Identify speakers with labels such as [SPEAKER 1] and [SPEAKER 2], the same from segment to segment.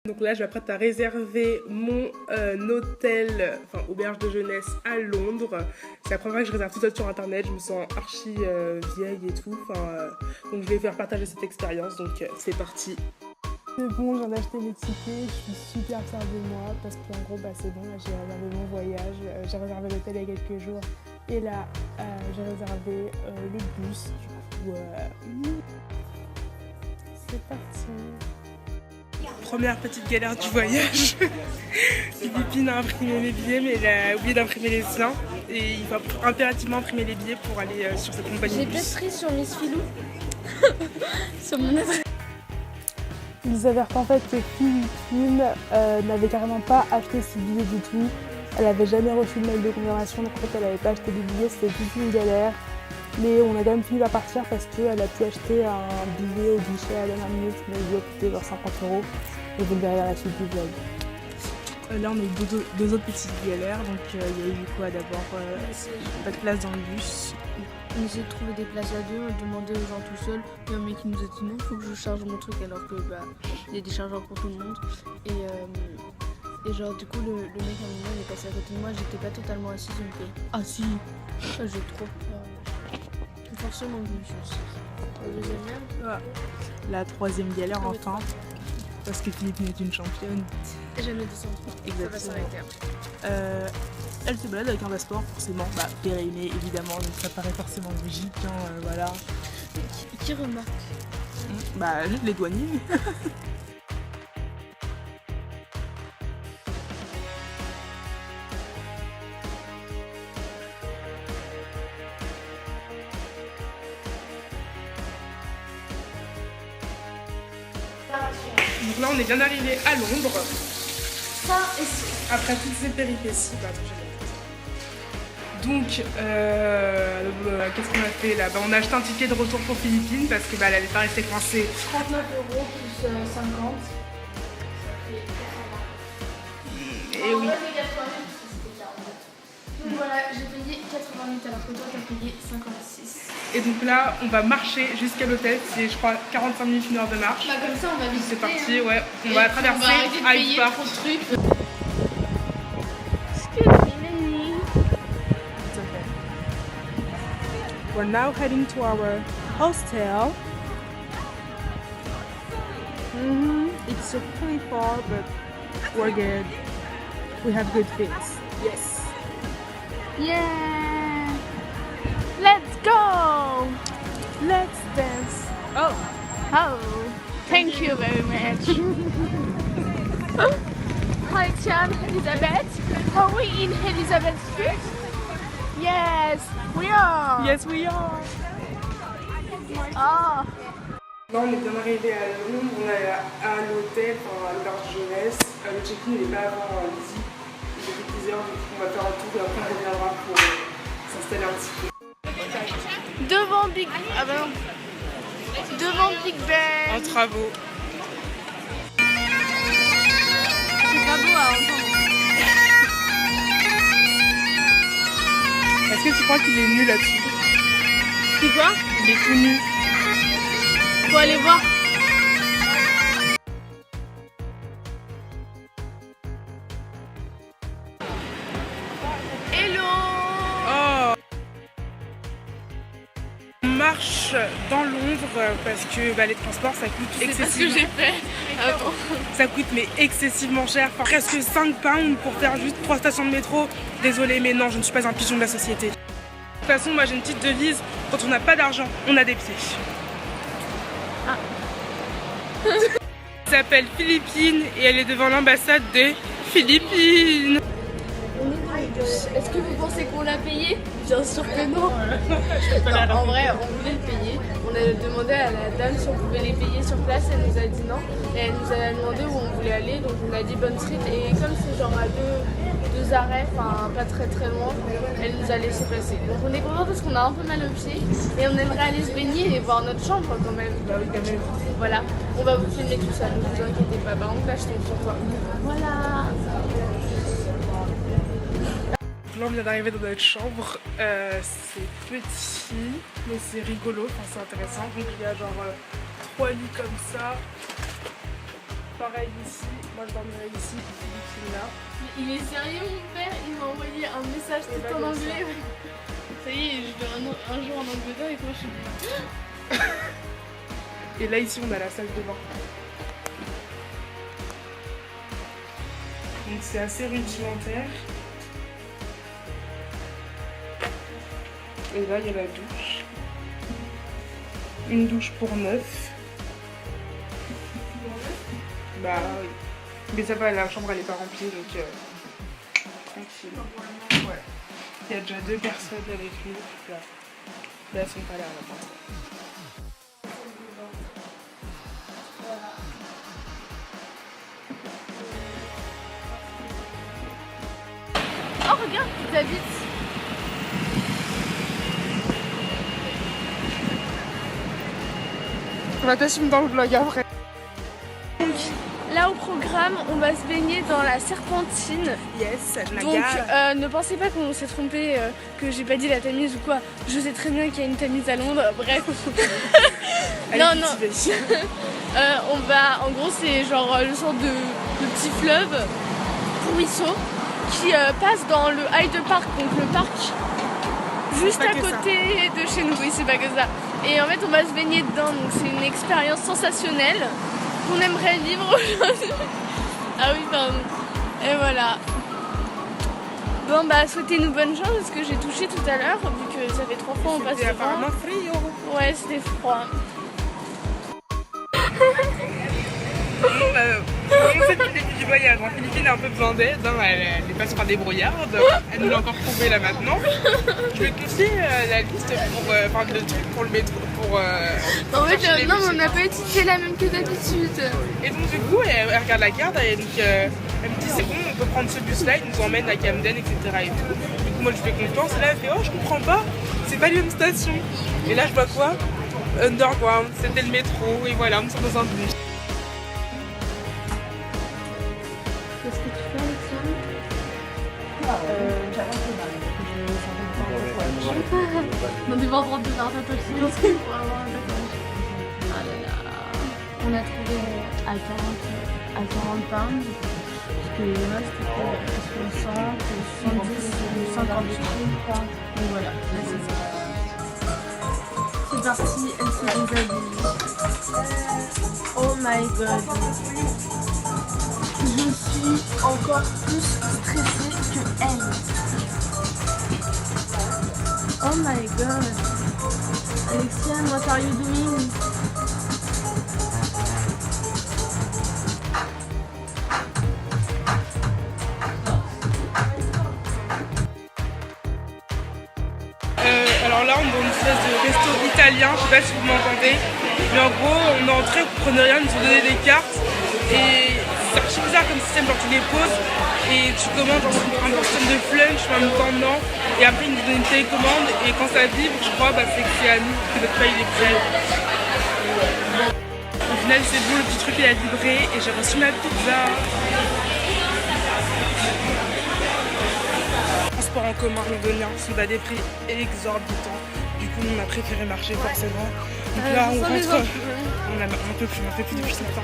[SPEAKER 1] Donc là je m'apprête à réserver mon hôtel, enfin auberge de jeunesse à Londres. C'est la première fois que je réserve tout seul sur internet, je me sens archi vieille et tout. Donc je vais faire partager cette expérience, donc c'est parti. C'est bon, je viens d'acheter mes tickets, je suis super fière de moi parce qu'en gros c'est bon, là j'ai réservé mon voyage, j'ai réservé l'hôtel il y a quelques jours et là j'ai réservé le bus, du coup c'est parti. Première petite galère du voyage. Philippine a imprimé mes billets mais elle a oublié d'imprimer les siens et il va impérativement imprimer les billets pour aller sur cette compagnie de bus.
[SPEAKER 2] J'ai peut-être pris sur Miss Filou sur mon adresse.
[SPEAKER 1] Il s'avère qu'en fait Philippine n'avait carrément pas acheté ses billets du tout. Elle n'avait jamais reçu de mail de confirmation, donc en fait elle n'avait pas acheté des billets, c'était toute une galère. Mais on a quand même fini par partir parce qu'elle a pu acheter un billet au guichet à la dernière minute, mais il lui a coûté genre 50 €. Et vous le verrez à la suite du vlog. Là on a eu deux autres petites galères, donc il y a eu quoi d'abord pas de place dans le bus.
[SPEAKER 2] On essayait de trouver des places à deux, on demandait aux gens tout seuls. Il y a un mec qui nous a dit non, il faut que je charge mon truc alors que il y a des chargeurs pour tout le monde. Et genre du coup le mec à un moment il est passé à côté de moi, j'étais pas totalement assise donc ah si, j'ai trop peur. Forcément je me suis assise. La deuxième même.
[SPEAKER 1] La troisième galère enfin, parce que Philippine est une championne.
[SPEAKER 2] Et jamais descendu.
[SPEAKER 1] Exactement. Elle se balade avec un passeport forcément, périmé évidemment, donc ça paraît forcément logique, voilà.
[SPEAKER 2] Qui remarque?
[SPEAKER 1] Les douaniers. Donc là on est bien arrivé à Londres.
[SPEAKER 2] Ça et ça.
[SPEAKER 1] Après toutes ces péripéties, donc qu'est-ce qu'on a fait là? On a acheté un ticket de retour pour Philippine parce que elle n'allait pas rester coincée.
[SPEAKER 2] 39 € plus 50.
[SPEAKER 1] Et oui.
[SPEAKER 2] Donc voilà, j'ai payé 88 alors que toi t'as payé 56.
[SPEAKER 1] Et donc là, on va marcher jusqu'à l'hôtel, c'est je crois 45 minutes, une heure de marche.
[SPEAKER 2] Comme ça on va visiter.
[SPEAKER 1] C'est parti, ouais. On va traverser Hyde Park.
[SPEAKER 2] Trop de trucs.
[SPEAKER 1] We're now heading to our hostel. It's pretty far, but we're good. We have good things. Yes.
[SPEAKER 2] Yeah. Let's go.
[SPEAKER 1] Let's dance. Oh.
[SPEAKER 2] Thank you very much. Hi, Tian, Elizabeth. Are we in Elizabeth Street? Yes, we are.
[SPEAKER 1] Yes, we are.
[SPEAKER 2] Ah.
[SPEAKER 1] Là, on est bien arrivé à Londres, on est à l'hôtel, à l'auberge de jeunesse. Le check-in n'est pas avant midi. Il est 10 h, donc on va faire un tour et après on reviendra pour s'installer un petit peu.
[SPEAKER 2] Devant Big... Devant Big Ben.
[SPEAKER 1] En travaux.
[SPEAKER 2] C'est pas beau à entendre.
[SPEAKER 1] Est-ce que tu crois qu'il est nu là-dessus?
[SPEAKER 2] C'est quoi?
[SPEAKER 1] Il est tout nu.
[SPEAKER 2] Faut aller voir. Hello.
[SPEAKER 1] Oh. On marche dans Londres parce que les transports ça coûte excessivement.
[SPEAKER 2] C'est ce que j'ai fait. Attends.
[SPEAKER 1] Ça coûte mais excessivement cher, presque 5 pounds pour faire juste 3 stations de métro. Désolée mais non, je ne suis pas un pigeon de la société. De toute façon, moi j'ai une petite devise, quand on n'a pas d'argent, on a des pieds. Elle s'appelle Philippine et elle est devant l'ambassade des Philippines.
[SPEAKER 2] Est-ce que vous pensez qu'on l'a payé? Bien sûr que non. En vrai, on voulait le payer. On a demandé à la dame si on pouvait les payer sur place. Elle nous a dit non. Et elle nous a demandé où on voulait aller. Donc on a dit Bond Street. Et comme c'est genre à deux arrêts, enfin pas très très loin, elle nous a laissé passer. Donc on est content parce qu'on a un peu mal aux pieds. Et on aimerait aller se baigner et voir notre chambre quand même.
[SPEAKER 1] Bah oui, quand même.
[SPEAKER 2] Voilà. On va vous filmer tout ça. Ne vous inquiétez pas. Par contre là je tombe sur toi. Voilà.
[SPEAKER 1] Là on vient d'arriver dans notre chambre, c'est petit mais c'est rigolo, c'est intéressant. Donc il y a genre 3 lits comme ça, pareil ici, moi je dormirai ici, Philippe là.
[SPEAKER 2] Il est sérieux mon père, il m'a envoyé un message tout en anglais. Ça y est, je vais un jour en Angleterre et moi je suis...
[SPEAKER 1] Et là ici on a la salle de bain. Donc c'est assez rudimentaire. Et là il y a la douche. Une douche pour 9. Bah oui. Mais ça va, la chambre elle est pas remplie donc tranquille. Ouais. Il y a déjà 2 personnes avec nous. Là elles sont pas là là-bas.
[SPEAKER 2] Oh regarde, tu t'habites.
[SPEAKER 1] On va te filmer dans le vlog après.
[SPEAKER 2] Donc là au programme, on va se baigner dans la Serpentine.
[SPEAKER 1] Yes, la
[SPEAKER 2] Donc
[SPEAKER 1] gare.
[SPEAKER 2] ne pensez pas qu'on s'est trompé, que j'ai pas dit la Tamise ou quoi. Je sais très bien qu'il y a une Tamise à Londres, bref. Non. On va, en gros c'est genre le sorte de petit fleuve, ruisseau, qui passe dans le Hyde Park, donc le parc juste à côté de chez nous. Oui, c'est pas que ça. Et en fait on va se baigner dedans, donc c'est une expérience sensationnelle qu'on aimerait vivre aujourd'hui. Ah oui, pardon. Et voilà. Bon bah souhaitez-nous bonne chance parce que j'ai touché tout à l'heure, vu que ça fait 3 fois on passe devant.
[SPEAKER 1] Apparemment frio.
[SPEAKER 2] Ouais, c'était froid.
[SPEAKER 1] On sait depuis le début du voyage. Philippine a un peu besoin d'aide, elle est passée par des brouillardes. Elle nous l'a encore prouvé là maintenant. Je vais te confier la liste pour, le truc pour le métro.
[SPEAKER 2] En fait, non, mais on n'a pas utilisé la même que d'habitude.
[SPEAKER 1] Et donc du coup, elle regarde la carte et donc elle me dit c'est bon, on peut prendre ce bus là, il nous emmène à Camden, etc. Et tout. Du coup, moi je fais confiance et là elle fait oh je comprends pas, c'est pas la même station. Et là je vois quoi? Underground, c'était le métro et voilà, on est dans un bus.
[SPEAKER 2] Qu'est-ce que tu fais, Alexandre? On est pas en train de faire ta taxi pour avoir un tatouage. Ah là là. On a trouvé à 40 pounds. Parce que là c'était 60, 70, 58. Donc voilà, là c'est ça. C'est parti, elle se déshabille. Oh my god. Je suis encore plus stressée que elle. Oh my god. Alexia, what are you doing?
[SPEAKER 1] Alors là on est dans une espèce de resto italien, je sais pas si vous m'entendez. Mais en gros on est entré, vous prenez rien, ils nous ont donné des cartes. Et c'est archi bizarre comme système, genre tu les poses et tu commandes genre un système de flunch en même temps dedans. Et après ils nous donnent une télécommande et quand ça vibre je crois c'est que c'est à nous que notre paille est prêt. Au final c'est bon, le petit truc il a vibré et j'ai reçu ma pizza. Transport en commun londonien sont à des prix exorbitants. Du coup on a préféré marcher forcément. Donc là on rentre. On peut plus depuis ce matin.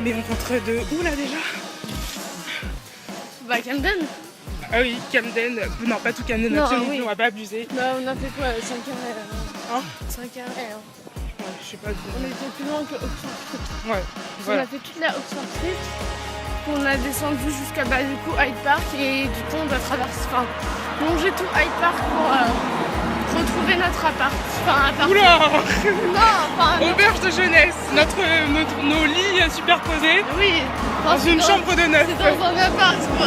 [SPEAKER 1] Mais on rentre de où là déjà?
[SPEAKER 2] Bah Camden.
[SPEAKER 1] Ah oui, Camden. Non, pas tout Camden, absolument oui. On va pas abuser.
[SPEAKER 2] Bah on a fait quoi? 5 arrêts là.
[SPEAKER 1] Hein?
[SPEAKER 2] 5 arrêts.
[SPEAKER 1] Ouais, je sais pas.
[SPEAKER 2] On était plus loin que Oxford Street.
[SPEAKER 1] Ouais, voilà.
[SPEAKER 2] On a fait toute la Oxford Street. On a descendu jusqu'à du coup Hyde Park et du coup on doit traverser, longer tout Hyde Park pour retrouver notre appart.
[SPEAKER 1] Oula.
[SPEAKER 2] Non,
[SPEAKER 1] auberge de jeunesse, nos lits superposés
[SPEAKER 2] oui,
[SPEAKER 1] dans une chambre de neuf.
[SPEAKER 2] C'est dans un appart quoi.